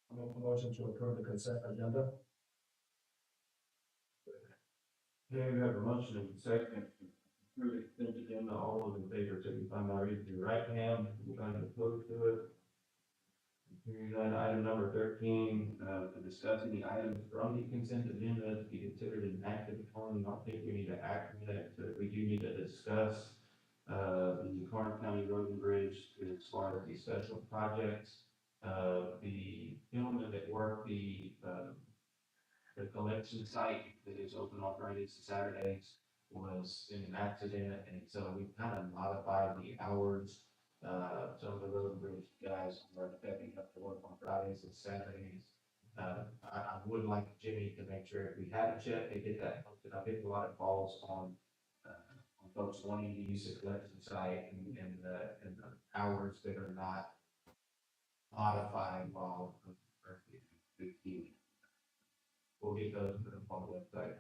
I'll make a motion to approve the consent agenda. Okay, we have a motion and a second. Really consent agenda, all those in favor, signify by raising your right hand, anybody opposed to it? Hearing none, item number 13, to discuss any items from the consent agenda to be considered an active upon. I don't think we need to act on that, but we do need to discuss, the Karnes County Road and Bridge as far as the special projects. The gentleman that worked the collection site that is open on Fridays and Saturdays was in an accident, and so we kind of modified the hours. Some of the road and bridge guys are stepping up to work on Fridays and Saturdays. I would like Jimmy to make sure if we haven't yet, they get that posted. I get a lot of calls on folks wanting to use the collection site and the hours that are not modified while the we'll get those on the website.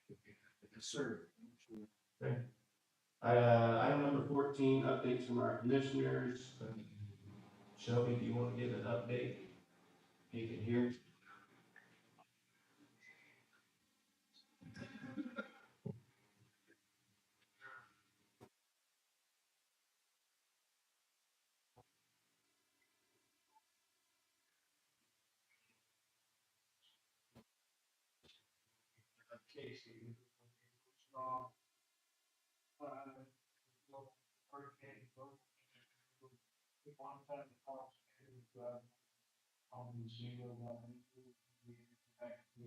Yes, sir. Okay. Item number 14, updates from our commissioners. Shelby, do you want to give an update? You can hear. Casey, strong, hurricane, one time the cost is, on the zero, back to.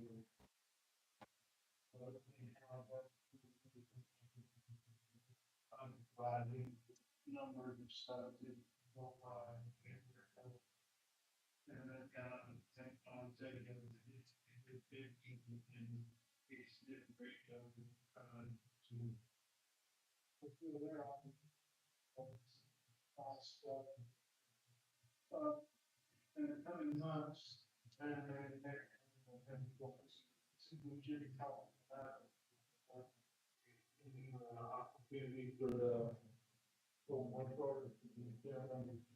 Providing numbers of stuff that go by. And then kind of think on taking it's big and it's different great job to fulfill their all stuff. In the coming months, and we should talk about opportunity for the for one part of the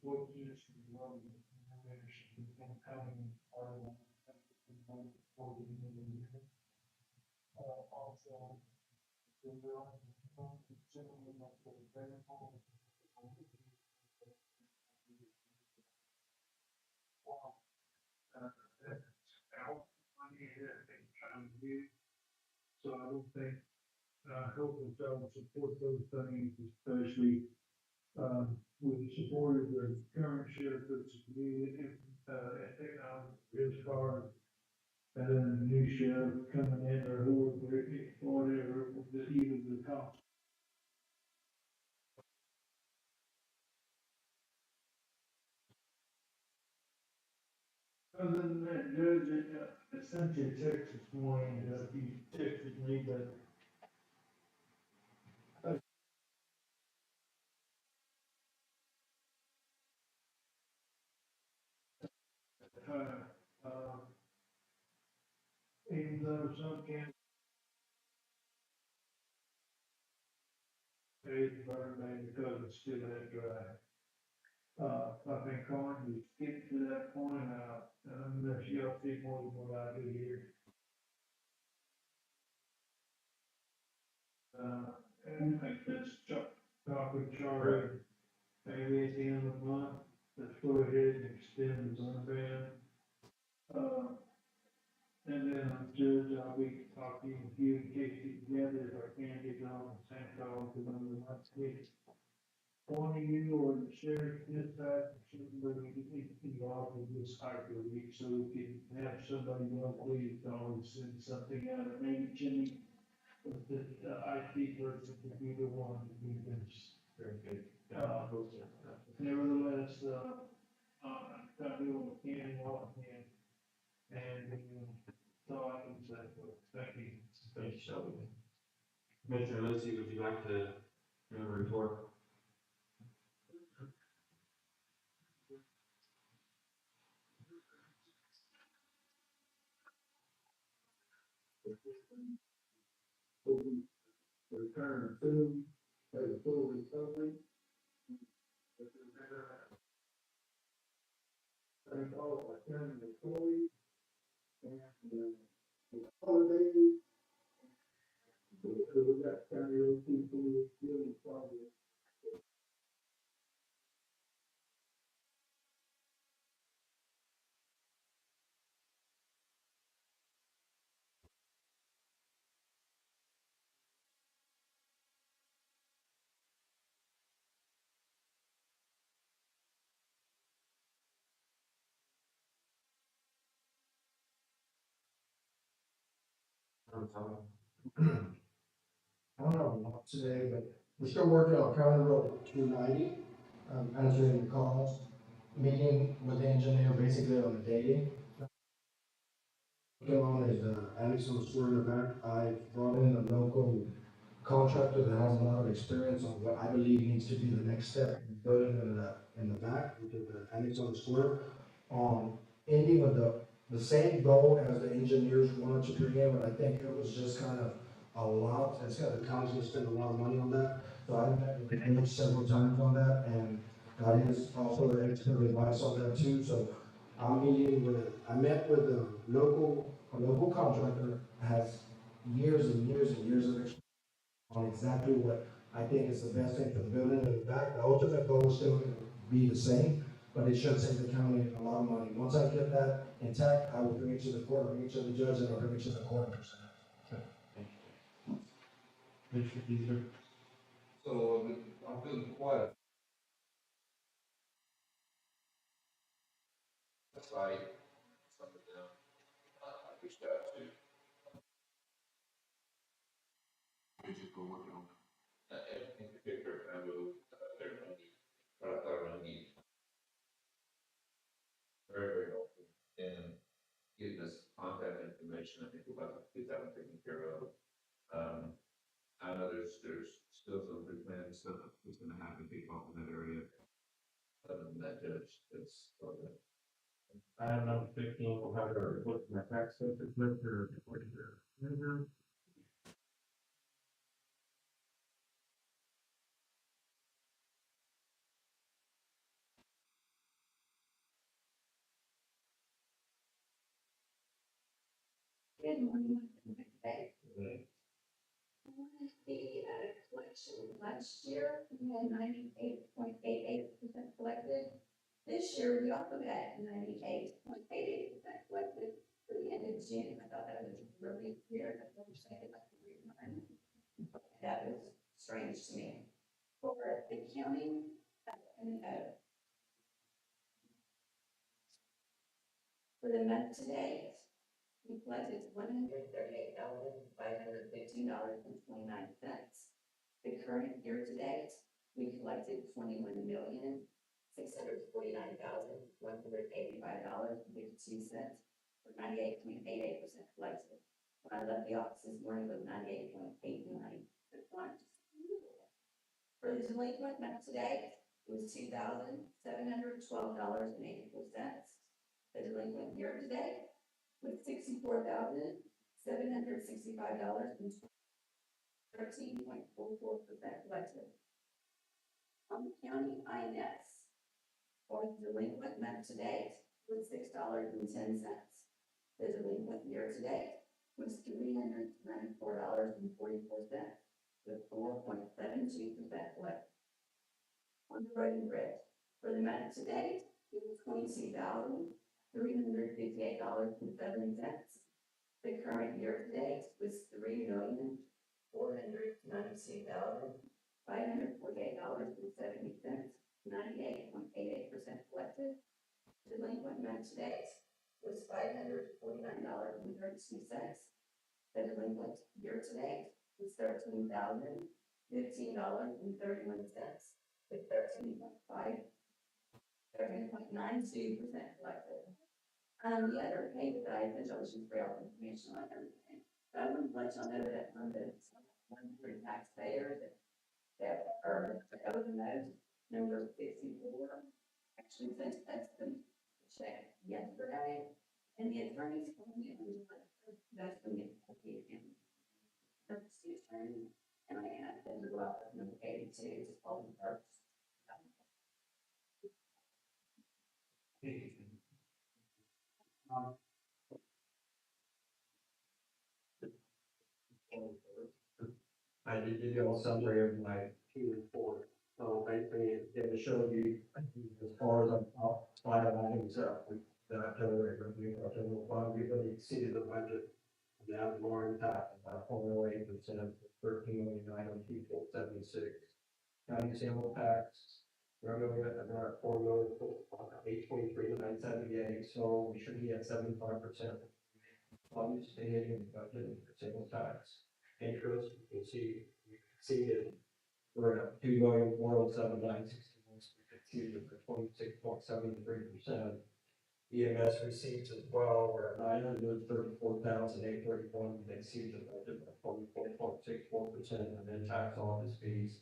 what use you love and coming are also the will generally not for the very home. Out money that they trying to do. So I don't think, health and child support those things, especially, with the support of the current sheriff of the community, as far as, and then the new sheriff coming in or whatever, even the cost. Other than that, Judge, I sent you a text this morning, you texted me, but. Even though some can't. Pay the burn man because it's still that dry. I think Karnes is getting to that point, unless y'all see more than what I do here. And I think that's talk with Charlie, maybe at the end of the month, let's go ahead and extend the burn ban. And then I'm sure I'll be talking to you in case you together, if I can't get on the same call, because I'm the one speaking. One of you or the sheriff dispatch, somebody involved in this hyper week, so we can have somebody locally to always send something out, or maybe Jimmy, with the IT person to be the one to do this. Very good. Nevertheless, I'm trying to do what we can, what we can, and, so I can say, well, thank you. Thank you, Shelby. Commissioner Lindsey, would you like to give a report? Return to, as a full recovery. Thank all of our county employees and, holidays. We got county road people really probably. I don't know about today, but we're still working on County Road 290, answering the calls, meeting with the engineer basically on the day. Working on is, annex on the square in the back. I brought in a local contractor that has a lot of experience on what I believe needs to be the next step in building in the back, which is the annex on the square. Ending with the same goal as the engineers wanted to bring in, but I think it was just kind of a lot, it's got the county's gonna spend a lot of money on that. So I met with him several times on that and got his also expert advice on that too. So I met with a local contractor, has years and years and years of experience on exactly what I think is the best thing for the building in the back. The ultimate goal is still gonna be the same, but it should save the county a lot of money. Once I get that intact, I will bring it to the court, bring it to the judge, and I'll bring it to the court. Commissioner Teaser? So, I'm feeling quiet. That's like, some of them, I reached out to. We just go working on. Everything to paper, I will, they're running, but I thought running. Very, very helpful, and getting us contact information, I think we'll have to get that one taken care of. I know there's still some big plans stuff that's gonna happen, big bump in that area. Other than that, Judge, it's all good. Item number 15, we'll have our report from our tax collector, Good morning. Okay. The collection last year, we had 98.88% collected. This year, we also had 98.88% collected for the end of June. I thought that was really weird. I never said it like the reason. That was strange to me. For the county, and, for the month to date, we collected $138,515.29. The current year to date, we collected $21,649,185.52 for 98.88% collected. When I left the office this morning, it was 98.89%. For the delinquent month to date, it was $2,712.84. The delinquent year to date was $64,765 and 13.44% collected. On the county INS, Or the delinquent month to date was $6.10. The delinquent year to date was $394.44, with 4.72% left. On the road and bridge, for the month to date, it was $22,358.70. The current year to date was $3,492,548.70, 98.88% collected. Delinquent month to date was $549.32. The delinquent year to date was $13,015.31, with 13.92% collected. The other payment items, I was just for all information on everything. But I would let y'all know that on the one taxpayer that are owed the most, number 54, actually sent us the check yesterday, and the attorney's told me that's going to get paid in. That's the attorney, and I had them go out with number 82, just all the first. I did give you a summary of my Q report. So basically, it showed you as far as I'll find items that I totally revenue, I total fund, we really exceeded the budget. Now more impact, 4.08%, 13,902,476. County sample tax, revenue at about 4,823,978, so we should be at 75%. Obviously, hitting the budget for single tax. Interest, you can see, we exceeded, we're at 2,407,961, so we exceeded for 26.73%. EMS receipts as well, we're at 934,831, they exceeded the budget by 44.64%, and then tax office fees,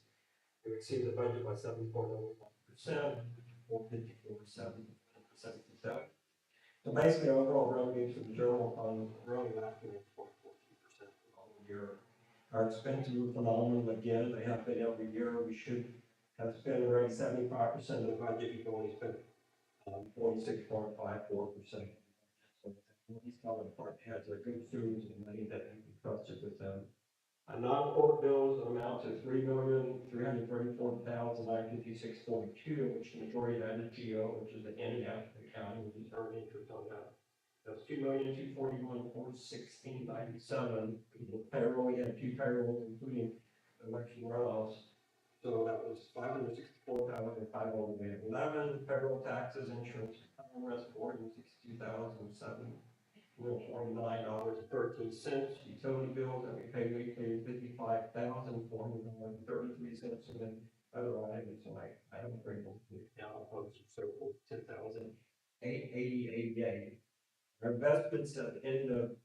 we exceeded the budget by 7.01%, 454.7%. So basically, overall revenue for the general fund was really last year was 14% for the whole year. Our expenses were phenomenal. Again, they have been every year. We should have spent around 75% of the budget. We've only spent 46.54%. So these kind of department heads are good stewards of money that you can trust it with them. Non-court bills amount to $3,334,956.42, which the majority of that is GO, which is the any applicant county, which is earned interest on that. That's $2,241,416.97. Payroll, we had 2 payrolls, including election runoffs. So that was $564,511. Payroll taxes, insurance, rest $462,749.13. Utility bills that we pay weekly, $55,433, and then other items like I haven't bring them down, posts and so forth, 10,880.88. Our investments at the end of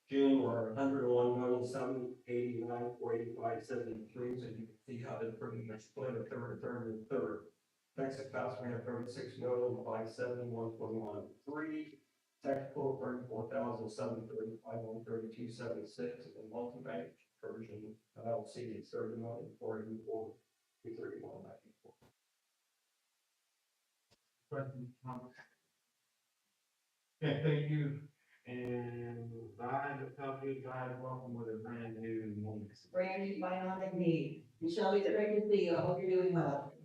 June were 101,789,485.73. So you can see how they're pretty much split a third, and third. Tax expense, we have 36,571,121.3. Tax quote 34,735,132.76, and multi-bank version LLC is 30,484,231.94. Questions, comments? Okay, thank you. And Ryan, the company, guys, welcome with a brand new morning. Brand new bionic knee. Michelle, is it ready to see you? I hope you're doing well.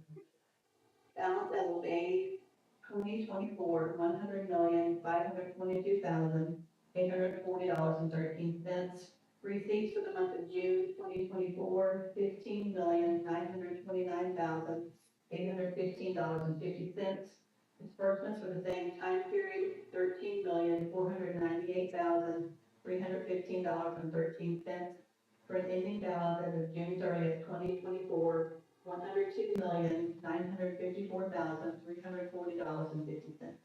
Balance that will be 2024, $100,522,840.13. Receipts for the month of June 2024, $15,929,815.50. Disbursements for the same time period, $13,498,315.13. For an ending balance as of June 30th, 2024, $102,954,340.50.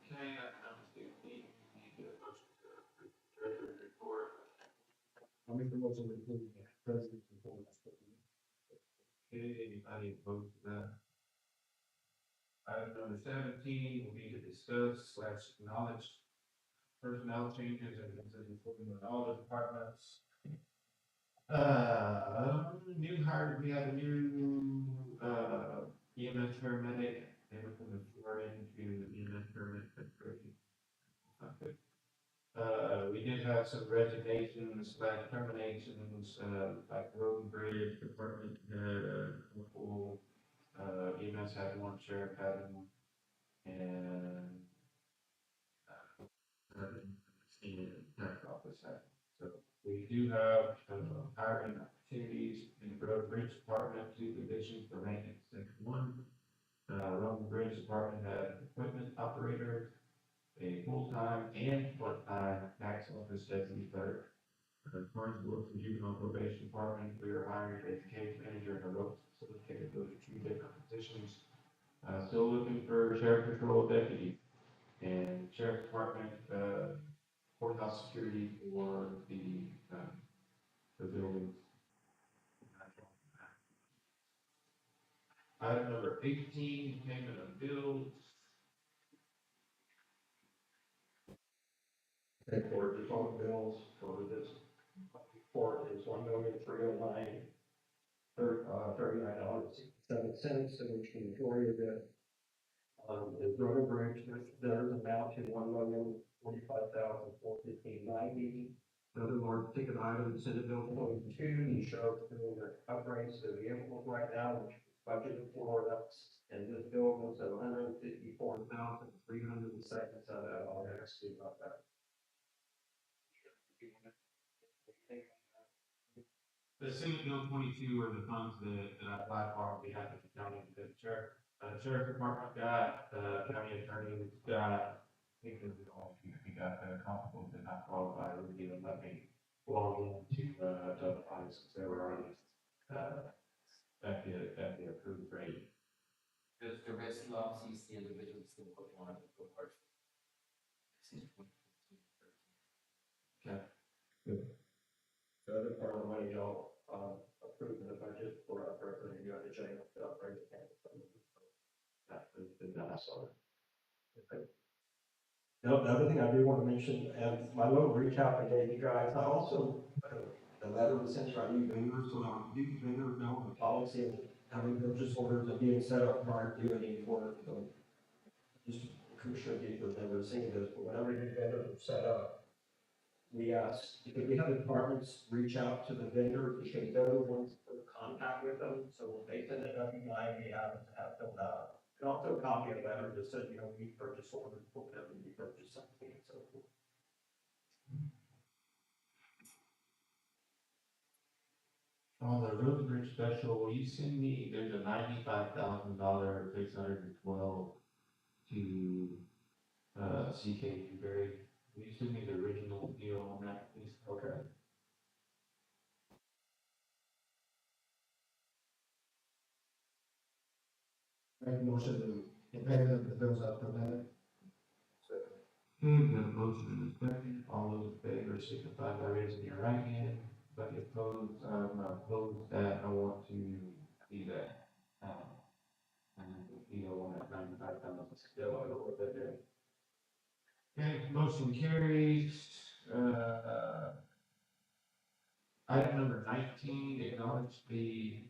Okay, need a motion to approve the treasurer's report. I'll make the motion to approve the president's report. Okay, anybody opposed to that? Item number 17 will be to discuss / acknowledge personnel changes and consider including in all the departments. New hire, we have a new EMS paramedic, able to mature into the EMS permit expiration. Okay. We did have some resignations, / terminations, like road and bridge department had a couple, EMS had one, sheriff had one, and and tax office had. So we do have, hiring opportunities in the road and bridge department, 2 positions for maintenance, section 1. Road and bridge department had equipment operator, a full-time and part-time tax office deputy clerk. Karnes and juvenile probation department, we are hiring an education manager and a road facilitator. Those are 2 different positions. Still looking for sheriff patrol deputy and sheriff department, courthouse security for the buildings. Item number 18, payment of bills. And for the phone bills for this report is $1,309,39.67, which the majority of it is road and bridge. There's amount to $1,045,415.90. Other large ticket items, Senate Bill 22, the sheriff's bill that upgrades to the vehicles right now, which is budgeted for, that's, and this bill was at $154,307. I'll ask you about that. The Senate Bill 22 are the funds that I applied for on behalf of the county, the sheriff department got, county attorney got, I think it was all, we got comparable, did not qualify, would be let me log in to, notify since they were already, at the approved rate. Does the rest of the individuals still put on the board? Okay. The other part of the money y'all, approved in the budget for upgrading, you got to change the upgrade the campus. That is the last one. Okay. The other thing I do want to mention, and my little reach out to you guys, I also, the letter was sent to our new vendors, so our new vendors know the policy of how many purchase orders are being set up prior to doing any work. So just Commissioner Gator never seen this, but whenever new vendors are set up, we ask, because we have the departments reach out to the vendor, because they're the ones that are in contact with them, so when they send it up, we have to have filled out. And also a copy of the letter that says, you know, we purchase orders, whatever we purchase something, and so forth. On the road and bridge special, will you send me, there's a $95,000 612 to, CK Newberry. Will you send me the original deal on that, please? Okay. Make a motion to pay them the bills up to that. Okay, got a motion in a second. All those in favor signify by raising your right hand. But opposed, I'm opposed that I want to see that. And the deal on that 95,000 still a little bit there. Okay, motion carries. Item number 19, acknowledge the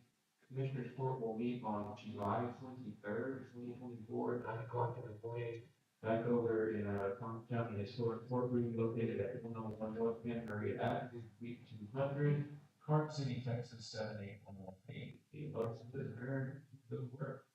Commissioners Court will meet on July 23rd, 2024, 9 o'clock in the morning. Back over in Karnes County Historic Courtroom located at 101 North Canterbury Avenue, Suite 200, Karnes City, Texas 78118. The motion is adjourned. Good work.